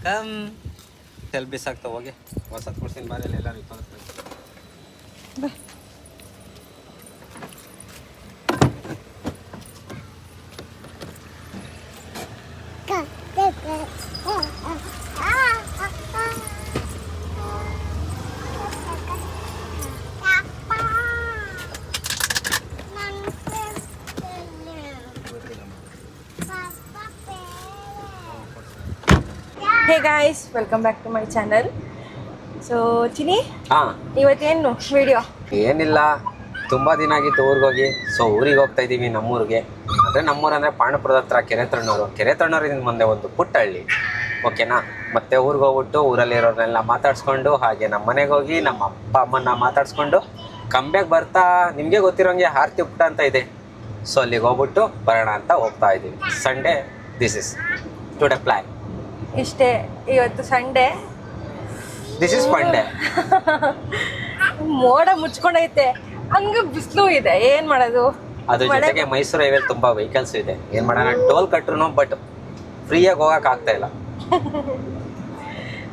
Welcome. ತೆಲ್ ಬಿಸಾಕ್ತಾ ಹೋಗಿ ಹೊಸ ಕೊಡ್ಸಿನ ಬಾರಿಯಲ್ಲಿ ಎಲ್ಲರೂ ಬಾ. Hey guys, welcome back to my channel. So Chini, ಇವತ್ತೇನು ವಿಡಿಯೋ? ಏನಿಲ್ಲ, ತುಂಬ ದಿನ ಆಗಿತ್ತು ಊರಿಗೋಗಿ. ಸೊ ಊರಿಗೆ ಹೋಗ್ತಾ ಇದ್ದೀವಿ, ನಮ್ಮೂರಿಗೆ. ಅಂದರೆ ನಮ್ಮೂರಂದರೆ ಪಾಂಡಪುರದ ಹತ್ರ ಕೆರೆ ತಣ್ಣೂರಿಂದ ಮುಂದೆ ಒಂದು ಪುಟ್ಟ ಹಳ್ಳಿ, ಓಕೆನಾ. ಮತ್ತೆ ಊರಿಗೆ ಹೋಗ್ಬಿಟ್ಟು ಊರಲ್ಲಿರೋರನ್ನೆಲ್ಲ ಮಾತಾಡ್ಸ್ಕೊಂಡು, ಹಾಗೆ ನಮ್ಮ ಮನೆಗೆ ಹೋಗಿ ನಮ್ಮ ಅಪ್ಪ ಅಮ್ಮನ ಮಾತಾಡ್ಸ್ಕೊಂಡು ಕಂಬ್ಯಾಕ್ ಬರ್ತಾ ನಿಮಗೆ ಗೊತ್ತಿರೋಂಗೆ ಆರ್ತಿ ಪುಟ್ಟ ಅಂತ ಇದೆ. ಸೊ ಅಲ್ಲಿಗೆ ಹೋಗ್ಬಿಟ್ಟು ಬರೋಣ ಅಂತ ಹೋಗ್ತಾ ಇದ್ದೀವಿ. Sunday, this is today plan. ಇಷ್ಟೇ, ಇವತ್ತು ಸಂಡೇ, ದಿಸ್ ಇಸ್ ಫಂಡೇ. ಮೋಡ ಮುಚ್ಕೊಂಡೈತೆ, ಹಂಗೆ ಬಿಸಿಲು ಇದೆ, ಏನ್ ಮಾಡೋದು? ಅದ್ರ ಜೊತೆಗೆ ಮೈಸೂರು ಹೈವೇ ತುಂಬಾ ವೆಹಿಕಲ್ಸ್ ಇದೆ. ಏನ್ ಮಾಡೋಣ, ಟೋಲ್ ಕಟ್ರು ಬಟ್ ಫ್ರೀಯಾಗಿ ಹೋಗಕ್ ಆಗ್ತಾ ಇಲ್ಲ.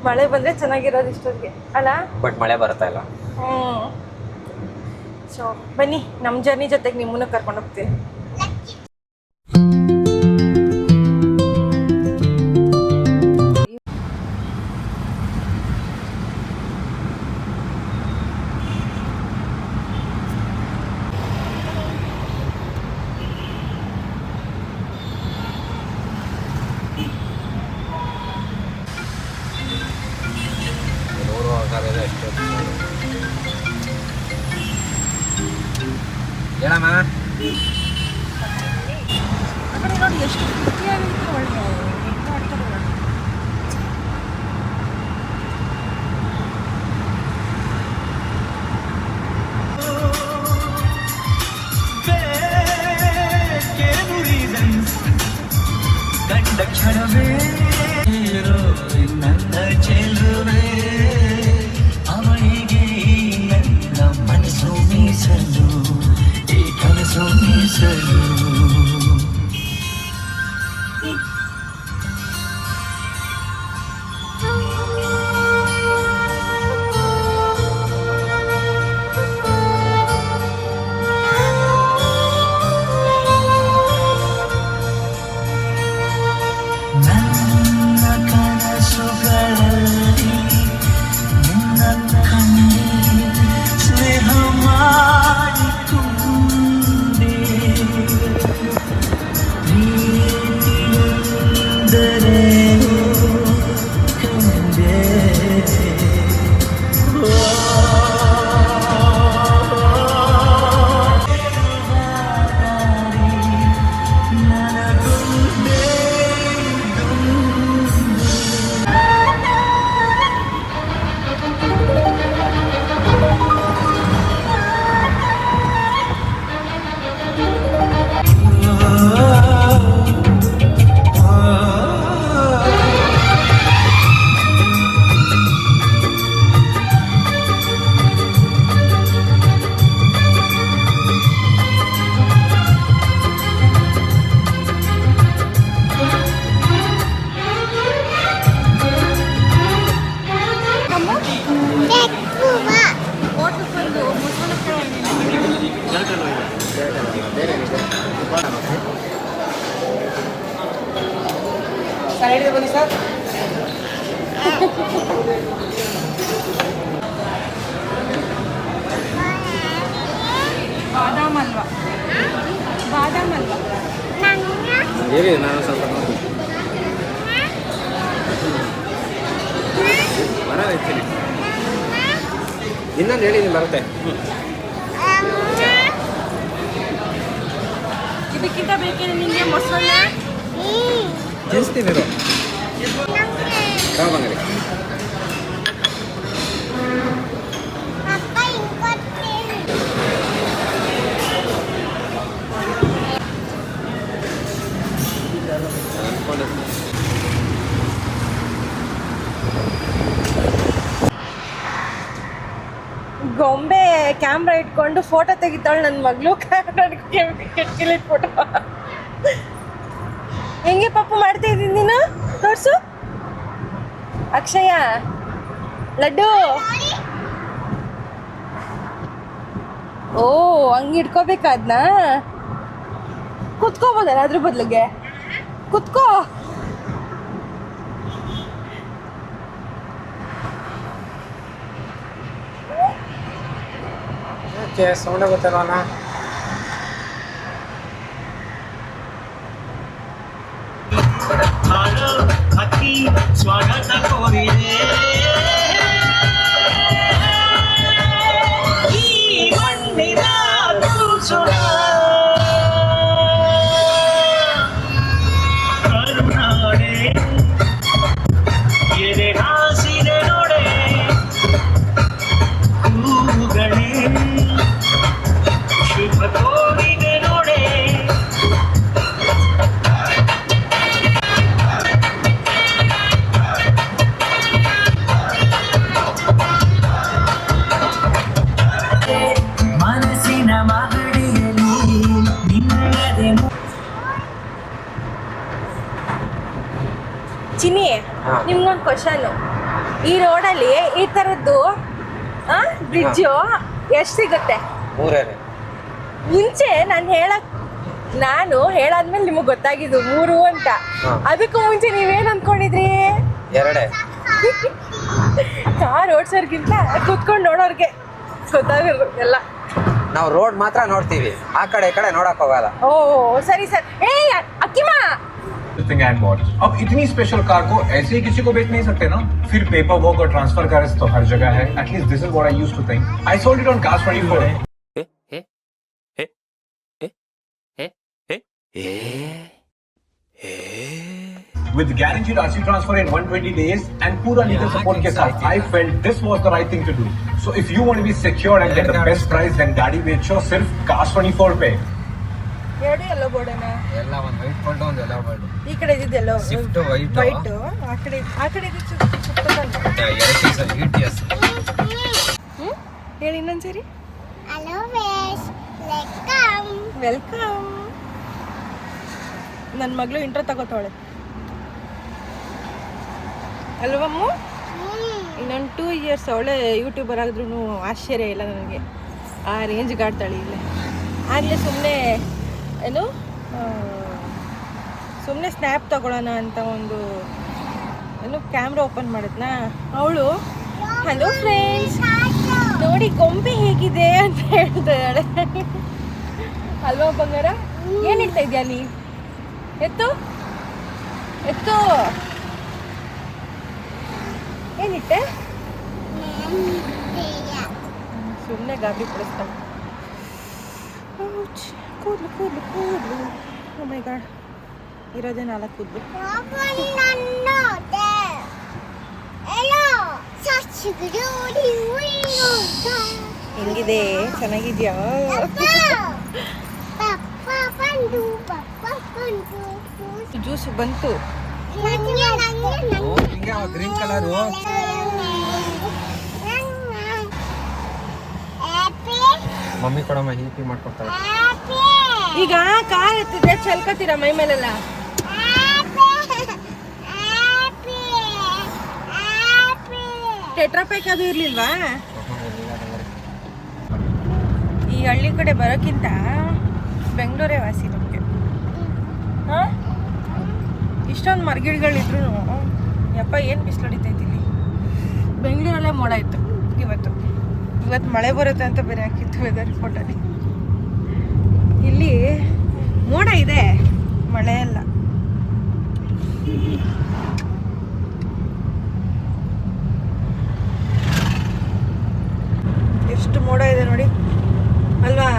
ಮಳೆ ಬಂದ್ರೆ ಚೆನ್ನಾಗಿರೋದು ಇಷ್ಟೊತ್ತಿಗೆ ಅಲ್ಲ, ಬಟ್ ಮಳೆ ಬರ್ತಾ ಇಲ್ಲ. ಸೊ ಬನ್ನಿ, ನಮ್ಮ ಜರ್ನಿ ಜೊತೆಗೆ ನಿಮ್ಮನ್ನು ಕರ್ಕೊಂಡು ಹೋಗ್ತೀವಿ. ಹೇಳಮ್ಮ, ಆ ಕಡೆ ನೋಡಿ ಎಷ್ಟು ಖುಷಿಯಾಗಿತ್ತು. ಒಳ್ಳೆ ಕಂಡ ಕ್ಷಣವೇ ನನ್ನ ಚೆಲುವೆ, ಅವಳಿಗೆ ನನ್ನ ಮನಸ್ಸು ಮೀಸಲು, ಈ ಕನಸು ಮೀಸಲು. ಬನ್ನಿ ಸರ್. ಬಾದಾಮ್ ಅಲ್ವಾ? ಬಾದಾಮ್ ಅಲ್ವಾ? ಹೇಳಿ, ನಾನು ಸ್ವಲ್ಪ ನೋಡಿ ಬರ ಇರ್ತೀನಿ. ಇನ್ನೊಂದು ಹೇಳಿ, ನೀವು ಬರುತ್ತೆ. ಇದಕ್ಕಿಂತ ಬೇಕೇನೆ ನಿಮಗೆ ಮೊಸರನ್ನ? ತಿನ್ನಿಸ್ತೀನಿ ಇದು. ಬಂಗಾರಿ ಗೊಂಬೆ ಕ್ಯಾಮ್ರಾ ಇಟ್ಕೊಂಡು ಫೋಟೋ ತೆಗಿತಾಳೆ ನನ್ನ ಮಗಳು. ಕೆಟ್ಕಿಲಿಟ್ ಫೋಟೋ ಹೆಂಗೆ ಪಾಪ ಮಾಡ್ತಾ ಇದ್ದೀನಿ ನೀನು? ತೋರಿಸು. ಅಕ್ಷಯ ಲಡ್ಡು. ಓ ಹಂಗೆ ಇಟ್ಕೋಬೇಕಾದ್ನ. ಕುತ್ಕೋಬೋದಲ್ಲ ಅದ್ರ ಬದಲಿಗೆ. ಕುತ್ಕೋ. ಸೌಂಡ್ ಗೊತ್ತಲ್ವಣ್ಣ. ಅತಿ ಸ್ವಾಗತ ಕೋರಿದೆ ಈ ಮಣ್ಣಿನ ತುಸುಳ ಕರುನಾಡೆ ಎದೆ ಹಾಸಿದೆ ನೋಡೆ ಕೂಗಳೇ ಶುಭ ಕೋರಿದೆ ನೋಡೆ. ಮನಸ್ಸಿನ ಮಹಡಿಯಲ್ಲಿ ನಿನ್ನದೇ ಚಿನ್ನಿ, ನಿಮ್ಗೊಂದು ಕ್ವಶನು. ಈ ರೋಡಲ್ಲಿ ಈ ಥರದ್ದು ಬ್ರಿಡ್ಜು ಎಷ್ಟು ಸಿಗುತ್ತೆ? ಮೂರೇ. ಮುಂಚೆ ನಾನು ಹೇಳಾದ್ಮೇಲೆ ನಿಮಗೆ ಗೊತ್ತಾಗಿದ್ದು 3 ಅಂತ. ಅದಕ್ಕೂ ಮುಂಚೆ ನೀವೇನು ಅಂದ್ಕೊಂಡಿದ್ರಿ? 2. ಕಾರ್ ಓಡ್ಸೋರ್ಗಿಂತ ಕುತ್ಕೊಂಡು ನೋಡೋರ್ಗೆ ಗೊತ್ತಾಗಿರೋದು ಎಲ್ಲ. ನಾವು ರೋಡ್ ಮಾತ್ರ ನೋಡ್ತೀವಿ, ಆ ಕಡೆ ಈ ಕಡೆ ನೋಡಕ್ ಹೋಗಲ್ಲ. ಓ ಸರಿ ಸರ್. ಏ ಅಕ್ಕಿಮಾ, एंड वॉच अब इतनी स्पेशल कार को ऐसे ही किसी को बेच नहीं सकते ना. फिर पेपर वर्क और ट्रांसफर का रिस्क तो हर जगह है. At least this is what I used to think. I sold it on Cars24. With guaranteed RC transfer in 120 days and pura legal support ke saath, I felt this was the right thing to do. So if you want to be secured and get the best price, then गाड़ी बेचो सिर्फ Cars24 पे. ಎರಡು ಎಲ್ಲೋ ಬೋರ್ಡನ. ಎಲ್ಲ ಒಂದು white board, ಒಂದು ಎಲ್ಲ board. ಈ ಕಡೆ ಇದ್ದಿದ್ದೆಲ್ಲೋ ಸ್ವಿಫ್ಟ್ ವೈಟ್, ವೈಟ್. ಆ ಕಡೆ ETS. ಹೇಳಿ ಇನ್ನೊಂದ್ಸರಿ. Hello, guys. Welcome. ವೆಲ್ಕಮ್. ನನ್ನ ಮಗಳು ಇಂಟ್ರೋ ತಗೋತಾವಳೆ ಅಲ್ವಮ್ಮ? ಇನ್ನೊಂದು 2 ಇಯರ್ಸ್ ಅವಳೆ ಯೂಟ್ಯೂಬರ್ ಆಗಿದ್ರು ಆಶ್ಚರ್ಯ ಇಲ್ಲ ನನಗೆ. ಆ ರೇಂಜ್ಗೆ ಆಡ್ತಾಳೆ ಇಲ್ಲೇ. ಆಗಲೇ ಸುಮ್ಮನೆ ಸ್ನ್ಯಾಪ್ ತಗೊಳ್ಳೋಣ ಅಂತ ಒಂದು ಕ್ಯಾಮ್ರಾ ಓಪನ್ ಮಾಡಿದ್ನಾ ಅವಳು. ಹಲೋ ಫ್ರೆಂಡ್ಸ್, ನೋಡಿ ಗೊಂಬೆ ಹೇಗಿದೆ ಅಂತ ಹೇಳ್ತಾಳೆ. ಅಲ್ವಾ ಬಂಗಾರ? ಏನು ಇಡ್ತಾ ಇದೆಯಾ ನೀ? ಎತ್ತು ಏನಿಟ್ಟೆ? ಸುಮ್ಮನೆ ಗಾಬರಿ ಪಡಿಸ್ತಾಳೆ. ಕೂದಲು ಓ ಮೈ ಗಾಡ್, ಇರೋದೇ 4 ಕೂದಲು. ಹೆಂಗಿದೆ? ಚೆನ್ನಾಗಿದ್ಯಾ? ಜ್ಯೂಸ್ ಬಂತು. ಗ್ರೀನ್ ಕಲರ್ ಮಮ್ಮಿ ಕೊಡಮ್ಮ, ಹೀಪಿ ಮಾಡ್ಕೊಡ್ತಾಳೆ. ಈಗ ಕಾರ್ ಎತ್ತಿದ್ರೆ ಚಲ್ಕತ್ತೀರ ಮೈ ಮೇಲೆಲ್ಲ. ಟೆಟ್ರಾಪ್ಯಾಕ್ ಅದು ಇರ್ಲಿಲ್ವಾ? ಈ ಹಳ್ಳಿ ಕಡೆ ಬರೋಕ್ಕಿಂತ ಬೆಂಗಳೂರೇ ವಾಸಿ ನಮಗೆ. ಇಷ್ಟೊಂದು ಮರಗಿಡಗಳಿದ್ರು ಯಪ್ಪ ಏನು ಬಿಸಿಲು ಹೊಡಿತೈತಿ ಇಲ್ಲಿ. ಬೆಂಗಳೂರಲ್ಲೇ ಮೋಡ ಇತ್ತು ಇವತ್ತು ಮಳೆ ಬರುತ್ತೆ ಅಂತ ಬೇರೆ ಹಾಕಿತ್ತು ವೆದರ್ ರಿಪೋರ್ಟಲ್ಲಿ. ಇಲ್ಲಿ ಮೋಡ ಇದೆ, ಮಳೆ ಎಲ್ಲ. ಎಷ್ಟು ಮೋಡ ಇದೆ ನೋಡಿ ಅಲ್ವಾ?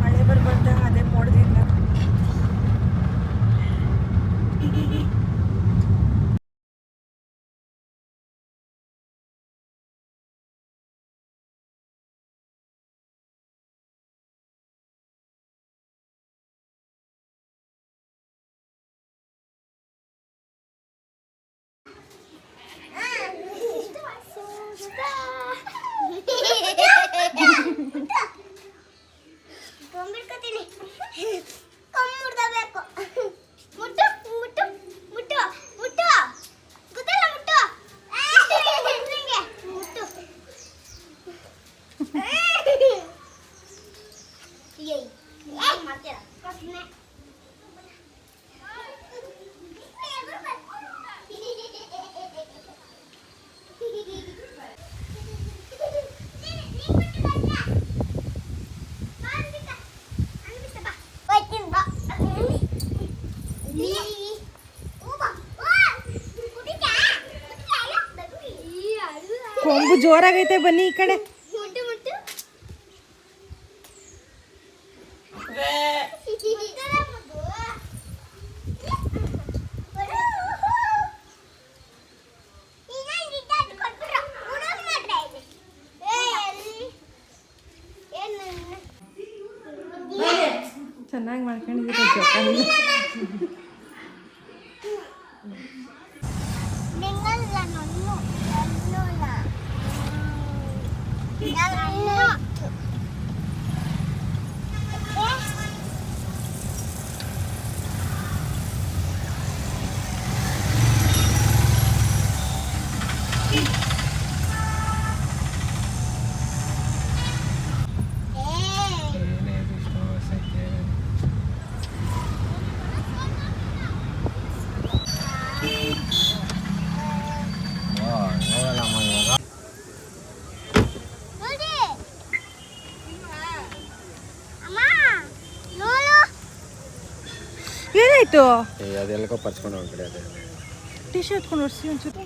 ಮಳೆ ಬರ್ಬಂತ ಅದೇ ಮೋಡದಿಂದ. ಗೊಂಬಿಡ್ಕೊತೀನಿ. ಕಮ್ಮುಡ್ದಬೇಕು. ಮುಟ್ಟು ಮುಟ್ಟು ಜೋರಾಗೈತೆ, ಬನ್ನಿ ಈ ಕಡೆ. ಮುಟ್ಟು ಮುಟ್ಟು ಚೆನ್ನಾಗಿ ಮಾಡ್ಕೊಂಡಿದ್ದೀರ ಜೋಕಾಲಿ. ಏನಾಯ್ತು? ಅದೆಲ್ಲಕೋ ಪರ್ಚ್ಕೊಂಡು ಒಂದು ಕಡೆ ಅದೇ ಟಿ ಶರ್ಟ್ ಕೊಂಡು ಹೊಡ್ಸಿ ಒಂಚೂರು.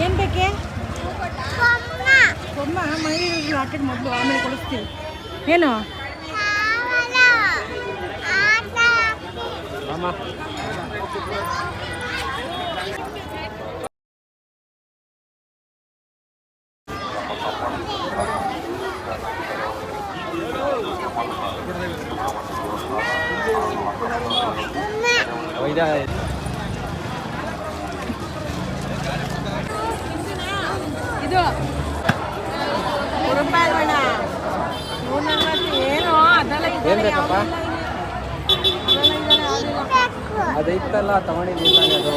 ಏನ್ ಬೇಕೆ? ಬೊಮ್ಮ ಮೈಲಿ ಹಾಕಿದ್ ಮೊದಲು, ಆಮೇಲೆ ಕೊಡಿಸ್ತೀವಿ. ಏನು? ಇದು ರೂಪಾಯಿ ಅಲ್ವಣ್ಣ, 140. ಏನು ಅದೆಲ್ಲ ಇದೆಲ್ಲ ಯಾವುದಿಲ್ಲ. ಅದೈತಲ್ಲ ತಗೊಂಡಿದ್ದೀನಿ ಅದು.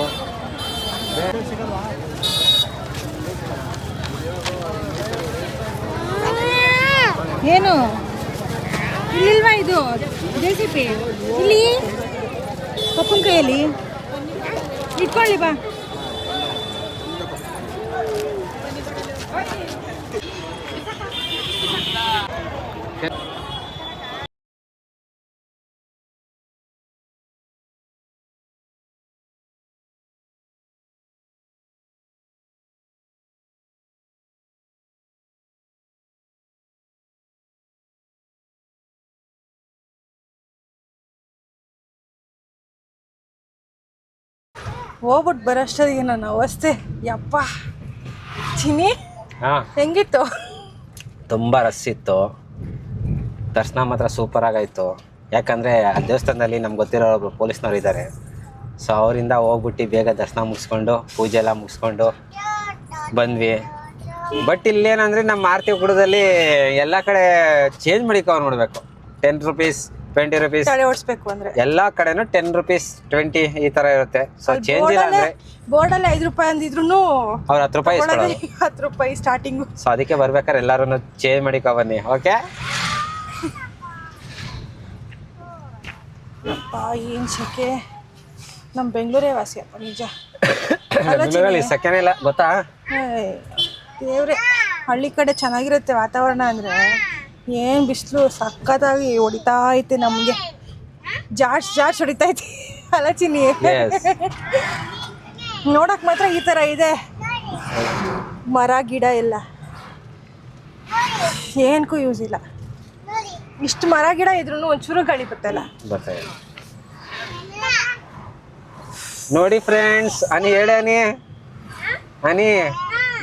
ಏನು ಇಲ್ಲಿಲ್ವಾ ಇದು JCB? ಇಲ್ಲಿ ಪಪ್ಪನ ಕೈಯಲ್ಲಿ ಇಟ್ಕೊಳ್ಳಿ ಬಾ. ಹೋಗ್ಬಿಟ್ಟು ಬರೋಷ್ಟೊತ್ತಿಗೆ ನನ್ನ ಅವಸ್ಥೆ ಯಪ್ಪ. ಚಿನಿ ಹಾಂ, ಹೆಂಗಿತ್ತು? ತುಂಬ ರಸ್ ಇತ್ತು. ದರ್ಶನ ಮಾತ್ರ ಸೂಪರ್ ಆಗಾಯಿತು. ಯಾಕಂದರೆ ಆ ದೇವಸ್ಥಾನದಲ್ಲಿ ನಮ್ಗೆ ಗೊತ್ತಿರೋ ಒಬ್ರು ಪೊಲೀಸ್ನವ್ರು ಇದ್ದಾರೆ. ಸೊ ಅವರಿಂದ ಹೋಗ್ಬಿಟ್ಟು ಬೇಗ ದರ್ಶನ ಮುಗಿಸ್ಕೊಂಡು ಪೂಜೆ ಎಲ್ಲ ಮುಗಿಸ್ಕೊಂಡು ಬಂದ್ವಿ. ಬಟ್ ಇಲ್ಲೇನಂದರೆ ನಮ್ಮ ಆರತಿ ಗುಡದಲ್ಲಿ ಎಲ್ಲ ಕಡೆ ಚೇಂಜ್ ಮಾಡಿಕೊಂಡು ನೋಡಬೇಕು. 10 ರೂಪೀಸ್ 20 ರೂಪೀಸ್ ತಡೆ ಓಡಿಸ್ಬೇಕು ಅಂದ್ರೆ ಎಲ್ಲ ಕಡೆನೂ 10 ರೂಪೀಸ್ 20 ಈ ಥರ ಇರುತ್ತೆ. ಸೊ ಚೇಂಜ್ ಇಲ್ಲ ಅಂದರೆ ಬೋರ್ಡಲ್ಲಿ 5 ರೂಪಾಯಿ ಅಂದಿದ್ರು ಅವ್ರು 10 ರೂಪಾಯಿ ಇಸ್ಕೊಳ್ಳೋದು. 10 ರೂಪಾಯಿ ಸ್ಟಾರ್ಟಿಂಗು. ಸೊ ಅದಕ್ಕೆ ಬರ್ಬೇಕಾದ್ರೆ ಎಲ್ಲರೂ ಚೇಂಜ್ ಮಾಡಿಕೊ ಬನ್ನಿ. ಓಕೆ, ಅಪ್ಪ ಏನು ಸೆಕೆ. ನಮ್ಮ ಬೆಂಗಳೂರೇ ವಾಸಿ ಅಪ್ಪ ನಿಜ. ಬೆಂಗಳೂರಲ್ಲಿ ಸೆಕೆನೇ ಇಲ್ಲ ಗೊತ್ತಾ. ದೇವ್ರೆ, ಹಳ್ಳಿ ಕಡೆ ಚೆನ್ನಾಗಿರುತ್ತೆ ವಾತಾವರಣ. ಅಂದರೆ ಏನು ಬಿಸಿಲು ಸಖತ್ತಾಗಿ ಹೊಡಿತಾ ಐತೆ ನಮಗೆ. ಜಾಡ್ಸ್ ಹೊಡಿತಾ ಐತಿ ಅಲ್ಲ ಚಿನ್ನಿ? ನೋಡಕ್ ಮಾತ್ರ ಈ ಥರ ಇದೆ, ಮರ ಗಿಡ ಎಲ್ಲ ಏನಕ್ಕೂ ಯೂಸ್ ಇಲ್ಲ. ಇಷ್ಟು ಮರ ಗಿಡ ಇದ್ರೂ ಒಂಚೂರು ಗಾಳಿ ಬರ್ತಲ್ಲ. ನೋಡಿ ಫ್ರೆಂಡ್ಸ್, ಅನಿ ಹೇಳಿ ಅನಿ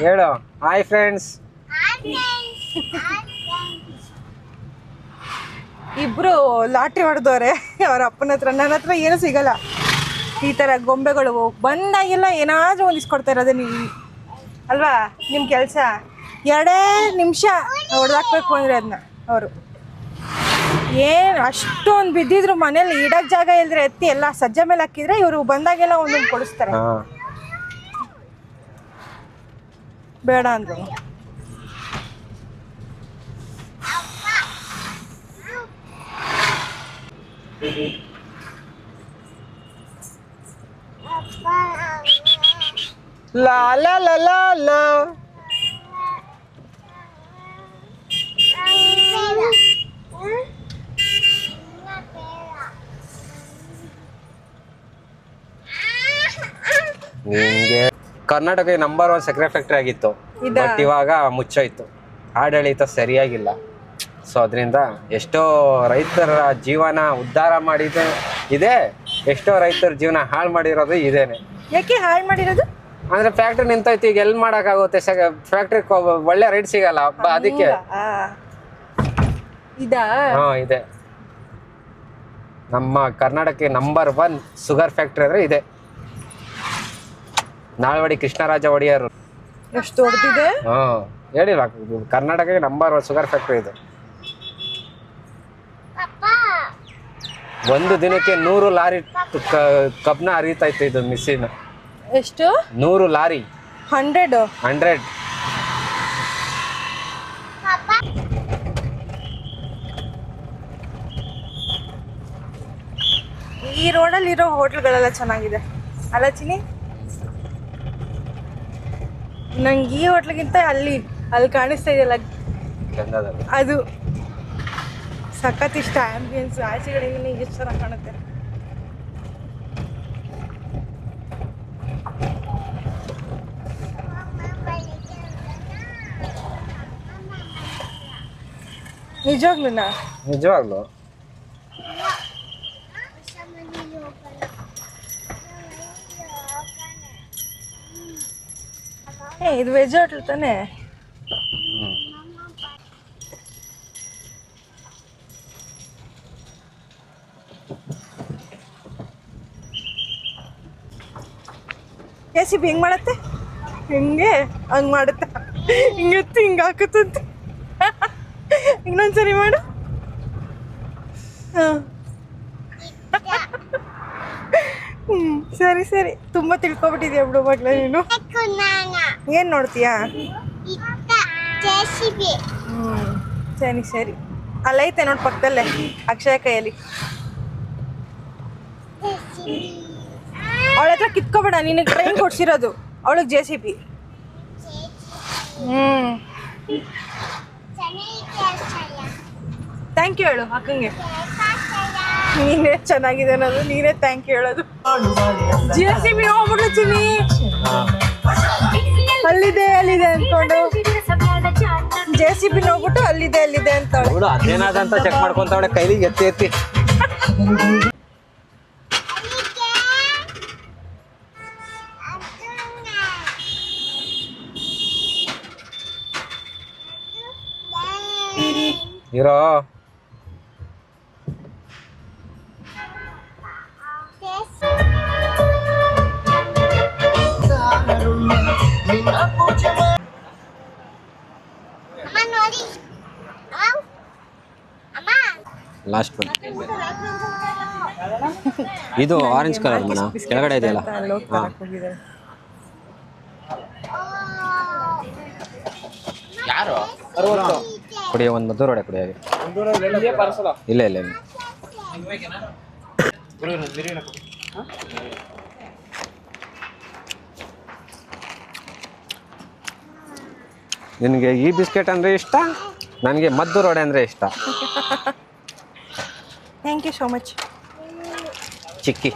ಹೇಳು ಹಾಯ್ ಫ್ರೆಂಡ್ಸ್. ಇಬ್ರು ಲಾಟ್ರಿ ಹೊಡೆದವ್ರೆ ಅವ್ರ ಅಪ್ಪನ ಹತ್ರ. ನನ್ನ ಹತ್ರ ಏನೂ ಸಿಗಲ್ಲ. ಈ ಥರ ಗೊಂಬೆಗಳು ಬಂದಾಗೆಲ್ಲ ಏನಾದರೂ ಒಂದು ಇಸ್ಕೊಡ್ತಾ ಇರೋದೇ ನೀವು ಅಲ್ವಾ ನಿಮ್ಮ ಕೆಲಸ. 2 ನಿಮಿಷ ಹೊಡೆದಾಕ್ಬೇಕು ಅಂದರೆ ಅದನ್ನ ಅವರು ಏನು ಅಷ್ಟೊಂದು ಬಿದ್ದಿದ್ರು ಮನೇಲಿ ಇಡೋಕ್ಕೆ ಜಾಗ ಇಲ್ಲದ್ರೆ ಎತ್ತಿ ಎಲ್ಲ ಸಜ್ಜೆ ಮೇಲೆ ಹಾಕಿದ್ರೆ ಇವರು ಬಂದಾಗೆಲ್ಲ ಒಂದೊಂದು ಕೊಡಿಸ್ತಾರೆ. ಬೇಡ ಅಂದ್ರು. ಲಾ ಲಾ ಲಾ ಲಾ ಲಾ. ನಿಮಗೆ ಕರ್ನಾಟಕ ನಂಬರ್ 1 ಸಕ್ಕರೆ ಫ್ಯಾಕ್ಟ್ರಿ ಆಗಿತ್ತು, ಬಟ್ ಇವಾಗ ಮುಚ್ಚೋಯ್ತು. ಆಡಳಿತ ಸರಿಯಾಗಿಲ್ಲ. ಸೊ ಅದರಿಂದ ಎಷ್ಟೋ ರೈತರ ಜೀವನ ಉದ್ಧಾರ ಮಾಡಿದೆ ಇದೆ, ಎಷ್ಟೋ ರೈತರ ಜೀವನ ಹಾಳು ಮಾಡಿರೋದು ಇದೇನೆ. ಯಾಕೆ ಹಾಳು ಮಾಡಿರೋದು ಅಂದ್ರೆ ಫ್ಯಾಕ್ಟ್ರಿ ನಿಂತೈತಿ, ಈಗ ಎಲ್ಲಿ ಮಾಡೋಕ್ಕಾಗುತ್ತೆ? ಫ್ಯಾಕ್ಟ್ರಿ ಒಳ್ಳೆ ರೇಟ್ ಸಿಗಲ್ಲ ಅದಕ್ಕೆ. ಇದೆ ನಮ್ಮ ಕರ್ನಾಟಕ ನಂಬರ್ 1 ಶುಗರ್ ಫ್ಯಾಕ್ಟ್ರಿ ಅಂದ್ರೆ ಇದೆ. ನಾಲ್ವಡಿ ಕೃಷ್ಣರಾಜ ಒಡೆಯರು. ಎಷ್ಟು ದೊಡ್ಡದಿದೆ? ಹೇಳಿಲ್ಲ, ಕರ್ನಾಟಕಕ್ಕೆ ನಂಬರ್ 1 ಶುಗರ್ ಫ್ಯಾಕ್ಟ್ರಿ ಇದೆ. ಒಂದು ದಿನಕ್ಕೆ 100 ಲಾರಿ ಕಬ್ನ ಹರಿತಾ ಇತ್ತು ಇದು ಮಿಷಿನ್. ಎಷ್ಟು? 100 ಲಾರಿ. 100. ಈ ರೋಡಲ್ಲಿರೋ ಹೋಟ್ಲ್ಗಳೆಲ್ಲ ಚೆನ್ನಾಗಿದೆ ಅಲ್ಲ ಚಿನಿ? ನಂಗೆ ಈ ಹೋಟ್ಲಿಗಿಂತ ಅಲ್ಲಿ ಕಾಣಿಸ್ತಾ ಇದೆಯಲ್ಲ ಅದು ಸಖತ್ ಇಷ್ಟ. ಆಂಬಿಯನ್ಸ್ ಆಚೆಗಡೆ ಎಷ್ಟು ಚೆನ್ನಾಗಿ ಕಾಣುತ್ತೆ. ನಿಜವಾಗ್ಲು ಇದು ವೆಜ್ ಹೋಟ್ಲ್ ತಾನೇ? JCB ಹೆಂಗ್ ಮಾಡತ್ತೆ? ಹಿಂಗೆ ಹಂಗ್ ಮಾಡುತ್ತ, ಹಿಂಗತ್ತು ಹಿಂಗ ಹಾಕತ್ತಂತೆ. ಇನ್ನೊಂದ್ಸರಿ ಮಾಡು. ಸರಿ ತುಂಬಾ ತಿಳ್ಕೊಬಿಟ್ಟಿದ್ಯಾ ಬಿಡು ಮಗ್ಲ ನೀನು. ಏನ್ ನೋಡ್ತೀಯಾ? ಸರಿ ಅಲ್ಲೈತೆ ನೋಡ್ ಪಕ್ಕದಲ್ಲೇ ಅಕ್ಷಯ ಕೈಯಲ್ಲಿ. ಅವಳ ಹತ್ರ ಕಿತ್ಕೋಬೇಡ, ನಿನಗೆ ಟ್ರೈನ್ ಕೊಡ್ಸಿರೋದು, ಅವಳಿಗೆ JCB. ಥ್ಯಾಂಕ್ ಯು ಹೇಳು ಅಕ್ಕಂಗೆ. ನೀನೇ ಚೆನ್ನಾಗಿದೆ ಅನ್ನೋದು, ನೀನೇ ಥ್ಯಾಂಕ್ ಯು ಹೇಳೋದು. JCB ಹೋಗ್ಬಿಡ್ಲು ಚಿನ್ನಿ, ಅಲ್ಲಿದೆ ಅನ್ಕೊಂಡು JCB ಹೋಗ್ಬಿಟ್ಟು ಅಲ್ಲಿದೆ ಅಂತ ಅದೇನಾದಂತ ಚೆಕ್ ಮಾಡ್ಕೊಂತವಳೆ ಕೈಲಿಗೆ ಎತ್ತಿ. ಇರೋ ಲಾಸ್ಟ್ ಇದು ಆರೆಂಜ್ ಕಲರ್ ಮನ ಕೆಳಗಡೆ ಇದೆಯಲ್ಲ. ಕುಡಿಯ ಒಂದು ಮದ್ದೂರು ವಡೆ ಕುಡಿಯಾಗೆ. ಇಲ್ಲ ನಿನಗೆ ಈ ಬಿಸ್ಕೆಟ್ ಅಂದರೆ ಇಷ್ಟ, ನನಗೆ ಮದ್ದೂರು ವಡೆ ಅಂದರೆ ಇಷ್ಟ. Thank you so much. Chikki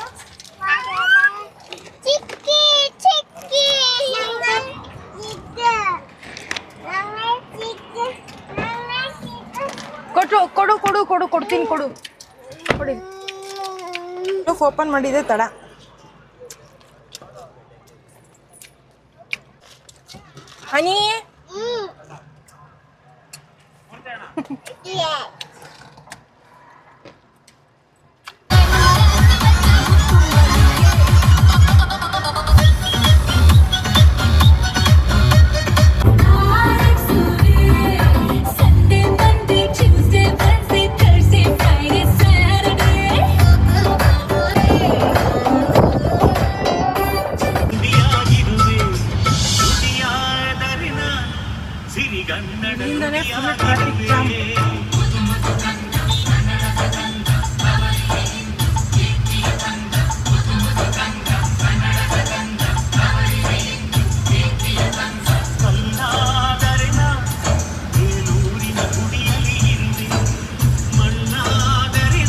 ಕೊಡ್ತೀನಿ ಕೊಡಿ. ಓಪನ್ ಮಾಡಿದೆ ತಡ. ಹನಿ Yeah. Sunday, Monday, Tuesday, Wednesday, Thursday, Friday, Saturday. ನುಡಿಯಾಗಿರುವೆ ನುಡಿಯಾದರೆ ನಾನು ಸಿರಿಗನ್ನಡ ಇಲ್ಲಿಂದನೇ ಫುಲ್ ಟ್ರಾಫಿಕ್ ಜಾಮ್. ಕಲ್ಲಾದರೆ ನಾನು ಬೇಲೂರಿನ ಗುಡಿಯಲ್ಲಿ ಇರುವೆ ಮಣ್ಣಾದರೆ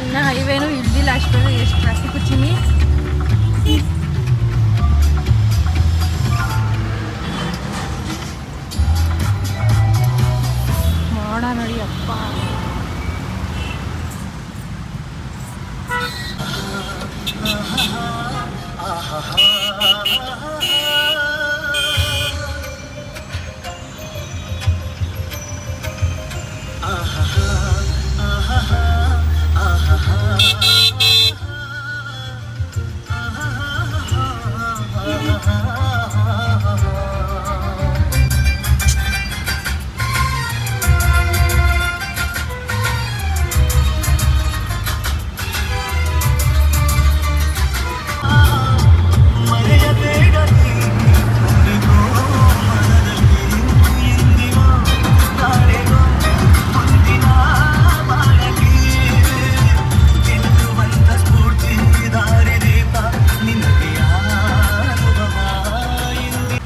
ಇನ್ನು ಹೈವೇನು ಇದ್ದಿಲ್ಲ ಅಷ್ಟೊಂದು ಎಷ್ಟು ಟ್ರಾಫಿಕ್ ಚಿಮ್ಮಿ. ಮಾಡ ನೋಡಿ ಅಪ್ಪ. ಮರೆಯಬೇಡಲಿ ಎಂದಿಗೋ ಮನದಲ್ಲಿ ಎಂದಿಗೋ ನಾಳೆಗೋ ಮುಂದಿನ ಬಾಳಲಿ ಗೆಲ್ಲುವಂತ ಸ್ಫೂರ್ತಿ ದಾರಿ ದೀಪ ನಿನಗೆ ಅನುಭವ ಎಂದಿ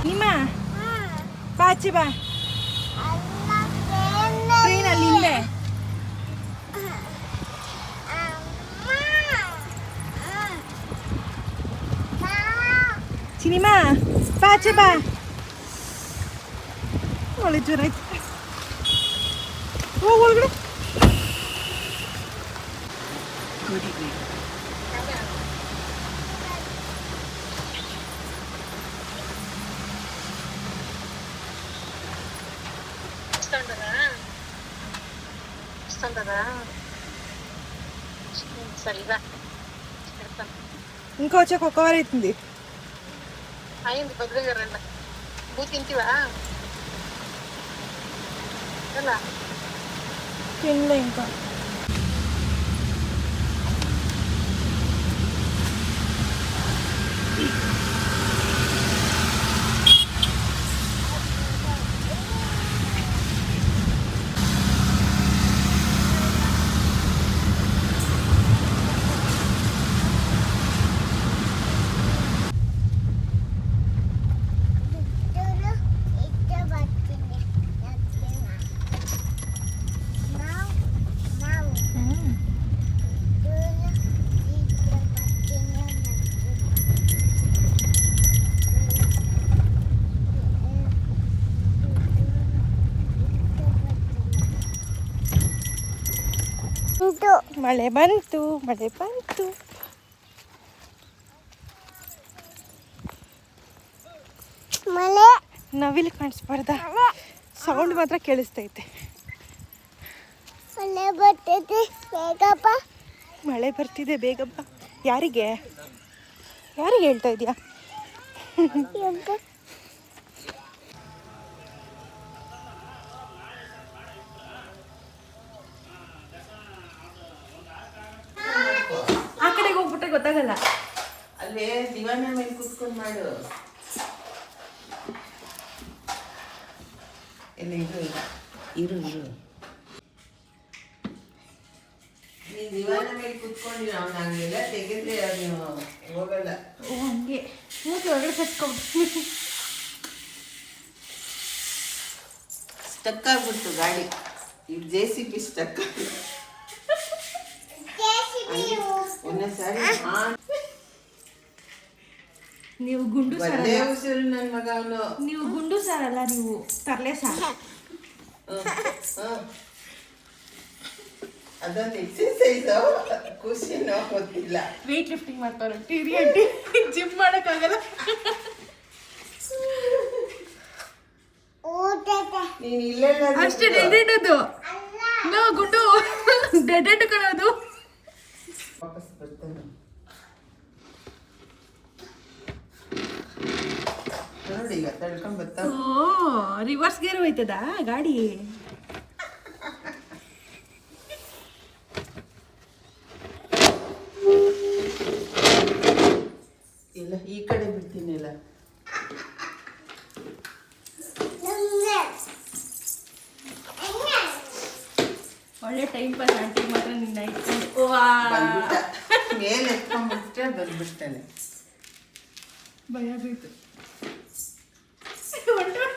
ನಿಮ್ಮ ಬಾ ಆಚೆ ಬಾ. ಟ್ರೈನಲ್ಲಿ ಹಿಂದೆ. ಸಿನಿಮಾ ಬಾ ಆಚೆ ಬಾ. ಒಳ್ಳೆ ಜ್ವರ ಆಯ್ತು. ಹೋಗ್ ಒಳಗಡೆ. సరిగా ఇంకా వచ్చాక ఒక వారం అవుతుంది. అయింది బదులుగా రండి నువ్వు తింటివా ఎలా తినలే ఇంకా. ಮಳೆ ಬಂತು, ಮಳೆ ಬಂತು. ಮಳೆ ನವಿಲು ಕಾಣಿಸ್ಬಾರ್ದ? ಸೌಂಡ್ ಮಾತ್ರ ಕೇಳಿಸ್ತೈತೆ. ಮಳೆ ಬರ್ತೈತೆ ಬೇಗಪ್ಪ. ಮಳೆ ಬರ್ತಿದೆ ಬೇಗ ಬಾ. ಯಾರಿಗೆ ಯಾರಿಗೆ ಹೇಳ್ತಾ ಇದೀಯಾ? ಆ ಕಡೆಗೆ ಹೋಗ್ಬಿಟ್ರೆ ಗೊತ್ತಾಗಲ್ಲ. ಅಲ್ಲೇ ದಿವಾನ ಮೇಲೆ ಕೂತ್ಕೊಂಡು ಮಾಡು. ಎಲ್ಲ ಇರು ಇರು ಇರು ನೀನು ದಿವಾನ ಮೇಲೆ ಕೂತ್ಕೊಂಡು ನಾವು ಹಂಗೆಲ್ಲ ತೆಗೆದ್ರೆ ಅದು ಹೋಗಲ್ಲ. ಓ ಹಂಗೆ ಮೂತಿ ಒಳಗಡೆ ಕಟ್ಕೊಂಡು ಸ್ಟಕ್ ಆಗ್ಬಿಡ್ತು ಗಾಡಿ. ಇದು JCB ಸ್ಟಕ್ ಆಗ್ಬಿಟ್ಟು ಒಂದೇ ಸಾರಿ ನೀವು ಗುಂಡು ಸಾರ್ ಒಂದೇ ಅಲ್ಲ. ಉಸಿರು ನನ್ನ ಮಗ ಅವನು. ನೀವು ಗುಂಡು ಸಾರಲ್ಲ, ನೀವು ತರಲೆ ಸಾರ್. ಅದೊಂದು ಎಕ್ಸರ್ಸೈಸ್ ಖುಷಿನೋ ಗೊತ್ತಿಲ್ಲ. ವೆಯ್ಟ್ ಲಿಫ್ಟಿಂಗ್ ಮಾಡ್ತಾರೆ ಟಿರಿ ಆಂಟಿ. ಜಿಮ್ ಮಾಡೋಕ್ಕಾಗಲ್ಲ. ನೀನು ಇಲ್ಲೆಲ್ಲ ಅಷ್ಟೇ ಡೆಡ್ ಅದು. ನೋ ಗುಂಡು ಡೆಡ್ ಕಣೋದು. ವಾಪಸ್ ಬರ್ತಾನೆ ನೋಡಿ, ಈಗ ತಳ್ಕೊಂಡ್ ಬರ್ತಾನೆ. ಓ ರಿವರ್ಸ್ ಗೇರ್ ಹೋಯ್ತದ ಗಾಡಿ. ಇಲ್ಲ ಈ ಕಡೆ ಬಿಡ್ತೀನಿ. ಇಲ್ಲ ಒಳ್ಳೆ ಟೈಮ್ ಪಾಸ್ ಆಂಟಿ ಮಾತ್ರ ನಿನ್ನ ಇಟ್ಕೊಂಡು. ಬಂದ್ಬಿಟ್ಟ, ಮೇಲೆ ಎತ್ಕೊಂಡ್ಬಿಟ್ರೆ ಬಂದ್ಬಿಡ್ತಾನೆ. ಭಯ ಬೀಳ್ತು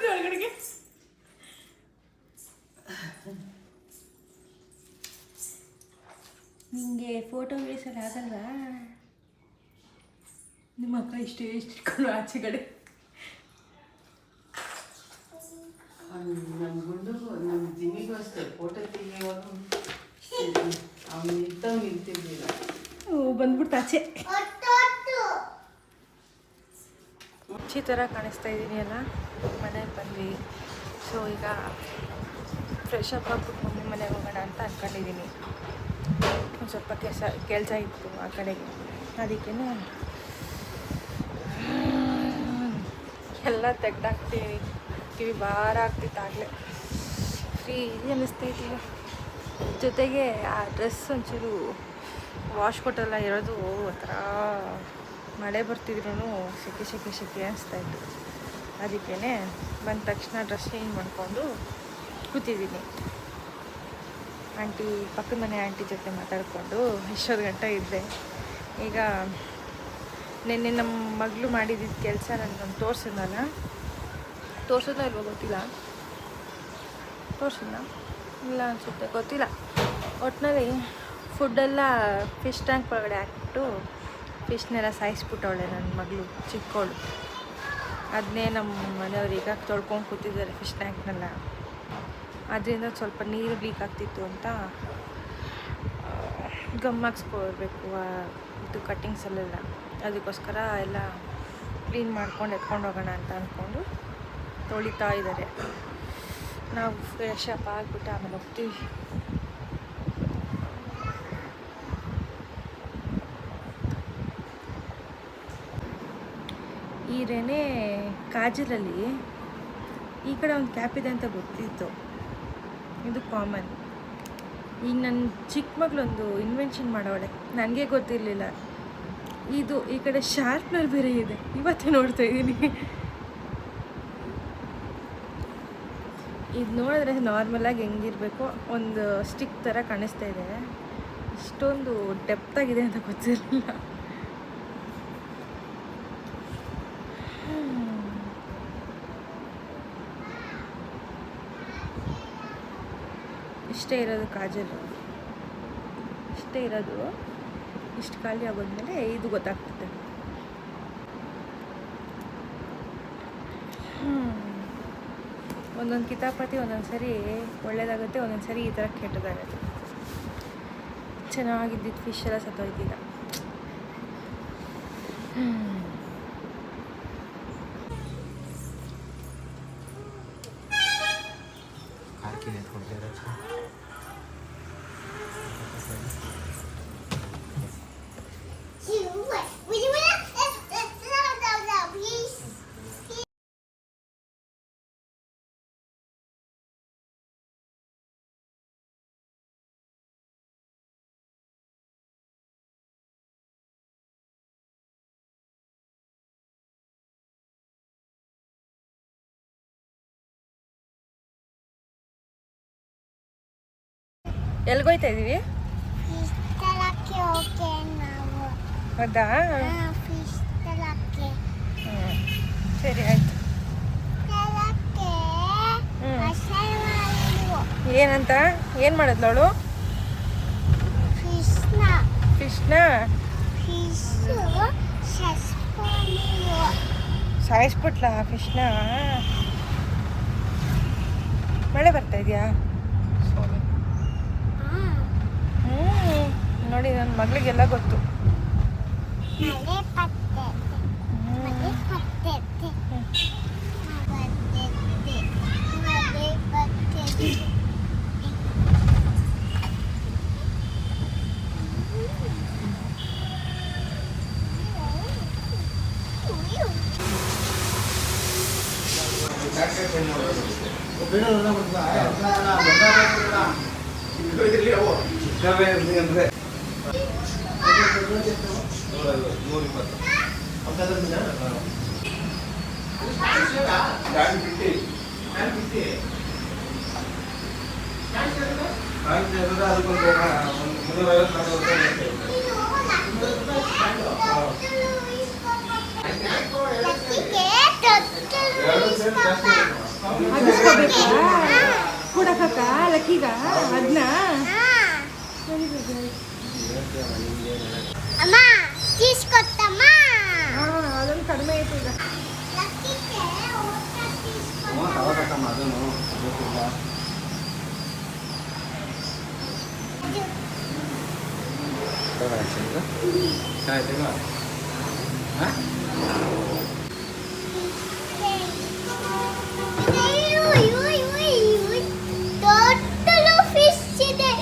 ಒಳಗಡೆಗೆ. ನಿಂಗೆ ಫೋಟೋ ವೀಡಿಯೋಸಲ್ಲಿ ಆಗಲ್ವಾ? ನಿಮ್ಮ ಅಕ್ಕ ಇಷ್ಟು ಇಟ್ಕೊಂಡು ಆಚೆ ಕಡೆ. ನಮ್ಮ ಗುಂಡುಗೂ ನಮ್ಮ ಜಿಮ್ಮಿಗೂ ಅಷ್ಟೇ ಫೋಟೋ ತೆಗಿಯುವಾಗ ಅವ್ನು ನಿಂತಿರ್ಲಿಲ್ಲ. ಬಂದ್ಬಿಡ್ತು ಆಚೆ. ಈ ಥರ ಕಾಣಿಸ್ತಾ ಇದ್ದೀನಿ ಅಲ್ಲ. ಮನೆಗೆ ಬಂದ್ವಿ. ಸೊ ಈಗ ಫ್ರೆಶ್ ಅಪ್ ಆಗ್ಬಿಟ್ಟು ಮಮ್ಮಿ ಮನೆಗೆ ಹೋಗೋಣ ಅಂತ ಅಂದ್ಕೊಂಡಿದ್ದೀನಿ. ಒಂದು ಸ್ವಲ್ಪ ಕೆಲಸ ಇತ್ತು ಆ ಕಡೆಗೆ, ಅದಕ್ಕೆ ಎಲ್ಲ ತೆಗ್ದಾಕ್ತೀವಿ. ಕಿವಿ ಭಾರ ಆಗ್ತಿತ್ತು ಆಗಲೇ, ಫ್ರೀ ಅನ್ನಿಸ್ತೈತಿಲ್ಲ. ಜೊತೆಗೆ ಆ ಡ್ರೆಸ್ ಒಂಚೂರು ವಾಶ್ ಕೊಟ್ಟೆಲ್ಲ ಇರೋದು ಒಂಥರ ಮಳೆ ಬರ್ತಿದ್ರು ಸೆಕೆ ಅನಿಸ್ತಾಯಿತ್ತು. ಅದಕ್ಕೇ ಬಂದ ತಕ್ಷಣ ಡ್ರೆಸ್ ಚೇಂಜ್ ಮಾಡಿಕೊಂಡು ಕೂತಿದ್ದೀನಿ. ಆಂಟಿ ಪಕ್ಕದ ಮನೆ ಆಂಟಿ ಜೊತೆ ಮಾತಾಡಿಕೊಂಡು ಎಷ್ಟೊತ್ತು ಗಂಟೆ ಇದ್ದೆ. ಈಗ ನಿನ್ನೆ ನಮ್ಮ ಮಗಳು ಮಾಡಿದ್ದ ಕೆಲಸ ನನಗೊಂದು ತೋರಿಸಿದ್ನಲ್ಲ, ತೋರಿಸಿದ್ನ ಇಲ್ವೋ ಗೊತ್ತಿಲ್ಲ, ತೋರಿಸಿದ್ನ ಇಲ್ಲ ಅನಿಸುತ್ತೆ, ಗೊತ್ತಿಲ್ಲ. ಒಟ್ಟಿನಲ್ಲಿ ಫುಡ್ಡೆಲ್ಲ ಫಿಶ್ ಟ್ಯಾಂಕ್ ಒಳಗಡೆ ಹಾಕ್ಬಿಟ್ಟು ಫಿಶ್ನೆಲ್ಲ ಸಾಯಿಸ್ಬಿಟ್ಟವಳೆ ನನ್ನ ಮಗಳು ಚಿಕ್ಕವಳು. ಅದನ್ನೇ ನಮ್ಮ ಮನೆಯವ್ರೀಗ ತೊಳ್ಕೊಂಡು ಕೂತಿದ್ದಾರೆ ಫಿಶ್ ಟ್ಯಾಂಕ್ನೆಲ್ಲ. ಅದರಿಂದ ಸ್ವಲ್ಪ ನೀರು ಲೀಕ್ ಆಗ್ತಿತ್ತು ಅಂತ ಗಮ್ ಹಾಕ್ಸ್ಕೊಳ್ಬೇಕು ಇದು ಕಟ್ಟಿಂಗ್ಸಲ್ಲೆಲ್ಲ. ಅದಕ್ಕೋಸ್ಕರ ಎಲ್ಲ ಕ್ಲೀನ್ ಮಾಡ್ಕೊಂಡು ಎತ್ಕೊಂಡು ಹೋಗೋಣ ಅಂತ ಅಂದ್ಕೊಂಡು ತೊಳಿತಾ ಇದ್ದಾರೆ. ನಾವು ಫ್ರೆಶ್ ಅಪ್ ಆಗಿಬಿಟ್ಟು ಆಮೇಲೆ ಹೋಗ್ತೀವಿ. ಈ ರೆನೆ ಕಾಜಲಲ್ಲಿ ಈ ಕಡೆ ಒಂದು ಕ್ಯಾಪ್ ಇದೆ ಅಂತ ಗೊತ್ತಿತ್ತು, ಇದು ಕಾಮನ್. ಈಗ ನನ್ನ ಚಿಕ್ಕ ಮಗಳೊಂದು ಇನ್ವೆನ್ಷನ್ ಮಾಡೋಳೆ, ನನಗೆ ಗೊತ್ತಿರಲಿಲ್ಲ. ಇದು ಈ ಕಡೆ ಶಾರ್ಪ್ನರ್ ಬೇರೆ ಇದೆ, ಇವತ್ತೇ ನೋಡ್ತಾ ಇದ್ದೀನಿ. ಇದು ನೋಡಿದ್ರೆ ನಾರ್ಮಲಾಗಿ ಹೆಂಗಿರಬೇಕು, ಒಂದು ಸ್ಟಿಕ್ ಥರ ಕಾಣಿಸ್ತಾ ಇದೆ. ಇಷ್ಟೊಂದು ಡೆಪ್ತಾಗಿದೆ ಅಂತ ಗೊತ್ತಿರಲಿಲ್ಲ. ಇಷ್ಟೇ ಇರೋದು ಕಾಜಲು, ಇಷ್ಟೇ ಇರೋದು. ಇಷ್ಟು ಖಾಲಿ ಆಗೋದ್ಮೇಲೆ ಇದು ಗೊತ್ತಾಗ್ತದೆ. ಒಂದೊಂದು ಕಿತಾಪತಿ ಒಂದೊಂದು ಸರಿ ಒಳ್ಳೇದಾಗುತ್ತೆ, ಒಂದೊಂದು ಸರಿ ಈ ಥರ ಕೆಟ್ಟದಾಗುತ್ತೆ. ಚೆನ್ನಾಗಿದ್ದಿದ್ದು ಫಿಶ್ ಎಲ್ಲ ಸತ್ತೋಯ್ತೀಗ. ಎಲ್ಗೋಯ್ತಾ ಇದೀವಿ? ಫಿಶ್ ತರಕ್ಕೆ ಓಕೆ ನಾವು. ಹೌದಾ? ಫಿಶ್ ತರಕ್ಕೆ. ಸರಿ ಆಯ್ತು. ತರಕ್ಕೆ ಮಸಾಲೆ ಮಾಡಿದ್ವು. ಏನಂತ ಏನು ಮಾಡಿದ್ಲು ಅವಳು? ಫಿಶ್ನ ಫಿಶ್ನ ಫಿಶ್ ಸಸ್ಪೊಂಡಿವು. ಸಾಯಿಸ್ಬಿಟ್ಲ ಫಿಶ್ನ. ಮಳೆ ಬರ್ತಾ ಇದೆಯಾ? ನೋಡಿ ನನ್ನ ಮಗಳಿಗೆಲ್ಲ ಗೊತ್ತು. ಮಳೆ ಬರ್ತೈತೆ, ಮಳೆ ಬರ್ತೈತೆ, ಮಳೆ ಬರ್ತೈತೆ. ಕೂಡಕ್ಕ ಲಕ್ಕೀಗ ಅದನ್ನ ಅಮ್ಮ తీసుకొత్తಮ್ಮ. ಅದೊಂದು ಕಡಿಮೆ ಆಯ್ತು ಈಗ. ಲಕ್ಕಿಗೆ ಊಟ తీసుకొత్తಮ್ಮ. ದೊಡ್ಡ ಫಿಶ್ ಇದೆ.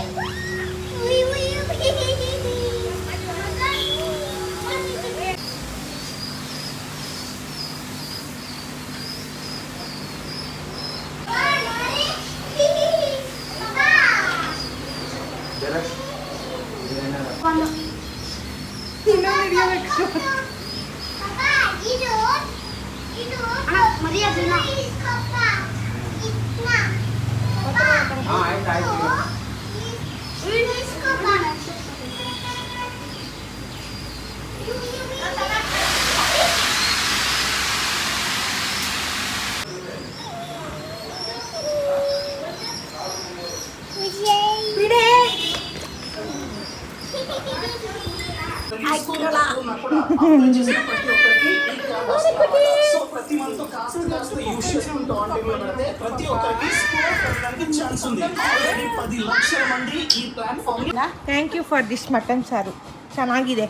ప్రతి ఒక్కరికి స్కోర్ పెట్టడానికి ఛాన్స్ ఉంది. ఆల్రెడీ 10 లక్షల మంది ఈ platform. Thank you for this mutton ಸಾರು, ಚೆನ್ನಾಗಿದೆ.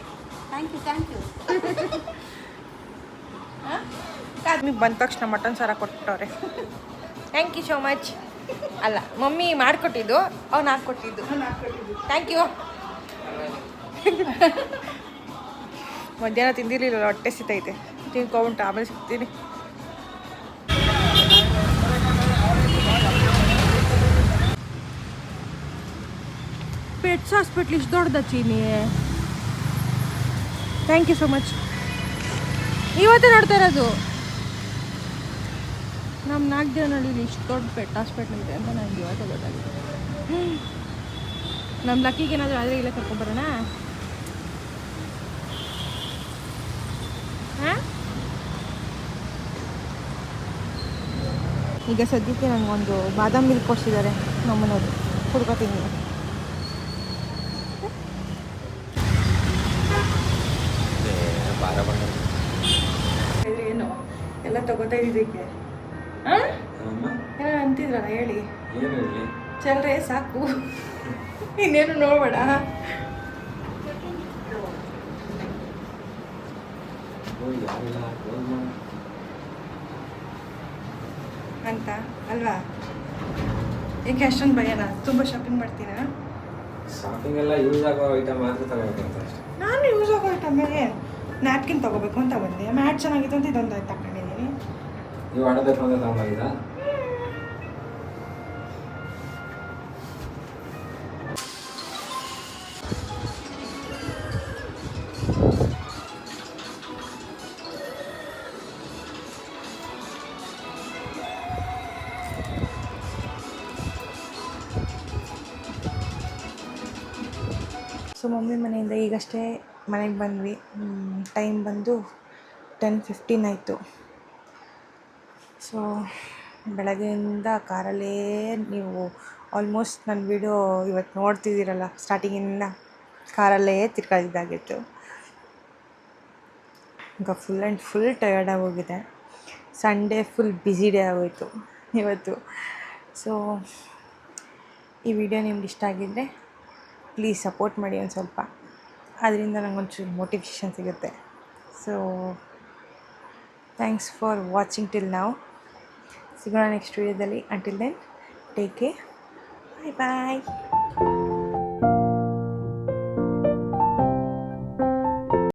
ನಿಮಗೆ ಬಂದ ತಕ್ಷಣ ಮಟನ್ ಸಾರ ಕೊಟ್ಟವ್ರೆ. Thank you so much. ಅಲ್ಲ, ಮಮ್ಮಿ ಮಾಡಿಕೊಟ್ಟಿದ್ದು, ಅವ್ನು ಹಾಕ್ಕೊಟ್ಟಿದ್ದು. Thank you. ಮಧ್ಯಾಹ್ನ ತಿಂದಿರಲಿಲ್ಲ, ಹೊಟ್ಟೆ ಸಿತೈತೆ. ತಿನ್ಕೊಂಬಿಟ್ಟು ಆಮೇಲೆ ಸಿಗ್ತೀನಿ. ಪೆಟ್ಸ್ ಹಾಸ್ಪಿಟ್ಲ್ ಇಷ್ಟು ದೊಡ್ಡದ ಚೀನಿ. Thank you so much. ಇವತ್ತೇ ನೋಡ್ತಾ ಇರೋದು. ನಮ್ಮ ನಾಗದೇವನಹಳ್ಳಿಲಿ ಇಷ್ಟು ದೊಡ್ಡ ಪೆಟ್ ಹಾಸ್ಪಿಟ್ಲ್ ಇದೆ ಅಂತ ನನಗೆ ಇವತ್ತೇ ಗೊತ್ತಾಗಿದೆ. ನಮ್ಮ ಲಕ್ಕಿಗೆ ಏನಾದರೂ ಆದರೆ ಇಲ್ಲೇ ಕರ್ಕೊಂಬರೋಣ. ಹಾಂ, ಈಗ ಸದ್ಯಕ್ಕೆ ನನಗೊಂದು ಬಾದಾಮ್ ಮಿಲ್ಕ್ ಕೊಡಿಸಿದ್ದಾರೆ ನಮ್ಮನವರು, ಕುಡ್ಕೊತೀನಿ. ಏನು ಎಲ್ಲ ತಗೋತಾ ಇದ್ದಕ್ಕೆ ಏನೋ ಅಂತಿದ್ರಲ್ಲ, ಹೇಳಿ. ಚಲ್ರೆ ಸಾಕು, ಇನ್ನೇನು ನೋಡ್ಬೇಡ ಅಂತ ಅಲ್ವಾ? ಏಕೆ ಅಷ್ಟೊಂದು ಭಯನ? ತುಂಬ ಶಾಪಿಂಗ್ ಮಾಡ್ತೀರಾ? ಶಾಪಿಂಗ್ ಎಲ್ಲ ಯೂಸ್ ಆಗೋ ಐಟಮ್ ಮಾತ್ರ ತಗೋಬೇಕಂತ ಅಷ್ಟೇ. ನಾನು ಯೂಸ್ ಆಗೋ ಐಟಮ್ಗೆ ನ್ಯಾಪ್ಕಿನ್ ತಗೋಬೇಕು ಅಂತ ಬಂದೆ. ಮ್ಯಾಟ್ ಚೆನ್ನಾಗಿತ್ತು ಅಂತ ಇದೊಂದು ತಗೊಂಡಿದ್ದೀನಿ. ನೀವು ಆಡಬೇಕು ಅಂತ ತಗೊಂಡಿದ್ದೀರಾ? ಸೊ ಮಮ್ಮಿ ಮನೆಯಿಂದ ಈಗಷ್ಟೇ ಮನೆಗೆ ಬಂದ್ವಿ. ಟೈಮ್ ಬಂದು 10:15 ಆಯಿತು. ಸೊ ಬೆಳಗ್ಗೆಯಿಂದ ಕಾರಲ್ಲೇ ನೀವು ಆಲ್ಮೋಸ್ಟ್ ನನ್ನ ವಿಡಿಯೋ ಇವತ್ತು ನೋಡ್ತಿದ್ದೀರಲ್ಲ, ಸ್ಟಾರ್ಟಿಂಗಿಂದ ಕಾರಲ್ಲೇ ತಿರ್ಗಾಡಿದ್ದಾಗಿತ್ತು. ಈಗ ಫುಲ್ ಟಯರ್ಡಾಗಿ ಹೋಗಿದೆ. ಸಂಡೇ ಫುಲ್ ಬ್ಯುಸಿ ಡೇ ಆಗೋಯಿತು ಇವತ್ತು. ಸೊ ಈ ವಿಡಿಯೋ ನಿಮ್ಗೆ ಇಷ್ಟ ಆಗಿದ್ದರೆ ಪ್ಲೀಸ್ ಸಪೋರ್ಟ್ ಮಾಡಿ ಒಂದು ಸ್ವಲ್ಪ, ಅದರಿಂದ ನಂಗೊಂಚೂರು ಮೋಟಿವೇಶನ್ ಸಿಗುತ್ತೆ. So thanks for watching till now. ಸಿಗೋಣ ನೆಕ್ಸ್ಟ್ ವೀಡಿಯೋದಲ್ಲಿ. ಅಂಟಿಲ್ ದೆನ್ ಟೇಕ್ ಕೇರ್, ಬಾಯ್ ಬಾಯ್.